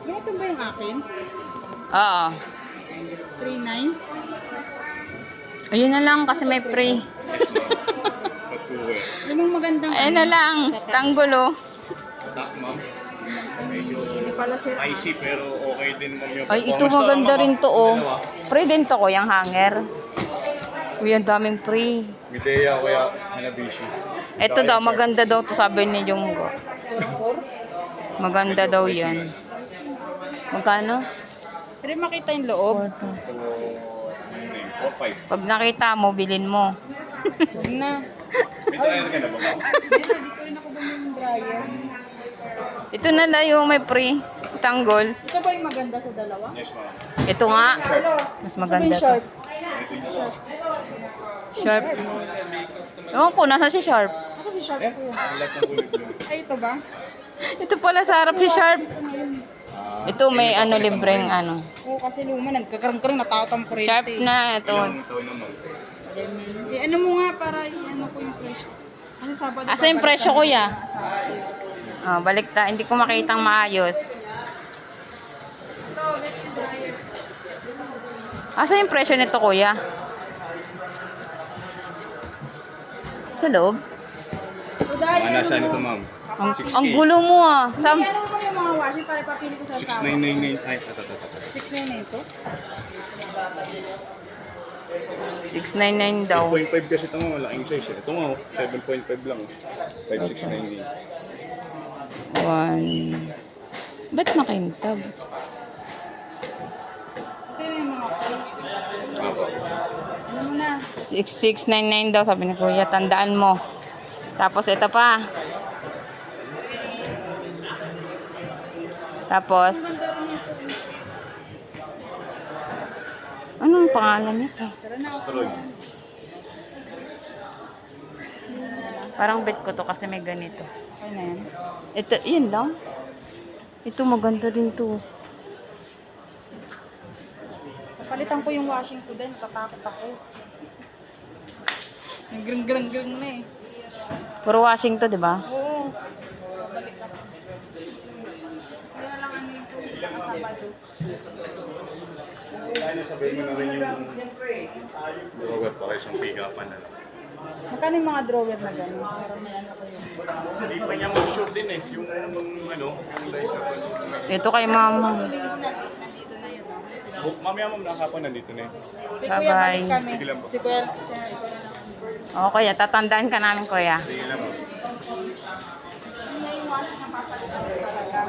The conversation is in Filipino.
Ganito ba yung akin? Oo. 3.9? Ayun na lang kasi may free. Yun ang magandang Ayun na lang. Stangulo. Ma'am. Hindi pala sir. Icy pero okay din ma'am yung Ay, ito performance. maganda Ma'am, rin to, oh. dalawa. Free din to ko, yung hanger. Uy, ang daming free. Midea kuya Hanabishi. Ito daw, maganda daw to sabi ni Junggo. Maganda daw yan. Magkano? Pero makita yung loob. 4.5. Pag nakita mo, bilhin mo. Huwag na. May dryer ka na ba ma'am? Dito rin ako bumili ng dryer. Ito na lang yung may free. Tanggol. Ito ba yung maganda sa dalawa? Yes ma'am. Ito nga. Hello. Mas Ito ba maganda yung to. sharp? Sharp. Ewan ko, nasa si Sharp. Ako si sharp ko yun. Lahat ng kulay blue. Ay, ito ba? Ito pala sa harap si Sharp. Ito may ano, libreng ano. Oo, kasi luma, nagkakarang-karang natakot ang kurente. Sharp na ito. Ilang taon na ma'am? Ano mo nga para ano ko yung presyo. Kasi Sabado. Asa yung presyo, kuya? Oh, balik ta. Hindi ko makitang maayos. Ito, ito yung dryer. Asa yung presyo nito, kuya? Sa loob? Ito dahil Mga nasa nito ma'am? Ang gulo mo ah. Sam Ano mo yung mga washing para papili ko sa asawa? 6999. Ay, ito. 6.9 ito? 699 daw. 8.5 kasi ito mo, malaking size. Ito nga, 7.5 lang. 5698. 1. Ba't makintab? Ito yung mga Apo. ano mo na? 6699 daw sabi ni kuya. Tandaan mo. Tapos ito pa. Tapos anong pangalan nito? Asteroid. Parang bet ko to kasi may ganito. Ay na yan. Ito, yun lang. Ito maganda din to. Napalitan ko yung washing ko din. Tatakot ako. Yung grang na eh. Puro washing to, di ba? Oo. Babalik ako. Kaya na lang ano yung tubig sa Sabado. Sabihin mo na rin yung drawer para isang pick-upan na lang. Magkano yung mga drawer na gano'n? Para may ano ko yun. Hindi pa niya mag-sure din eh. Yung ano, yung laser. Ito kay mama. Linggo nandito na yun. Oh. Mamaya ma'am, nakakapon nandito na eh. Si Kuya Bye-bye. balik kami. Sige lang po. Si Kuya, siya, ikaw na lang. O kuya, tatandaan ka namin kuya. Sige lang ma'am. Yun na yung washing na papalitan ko talaga.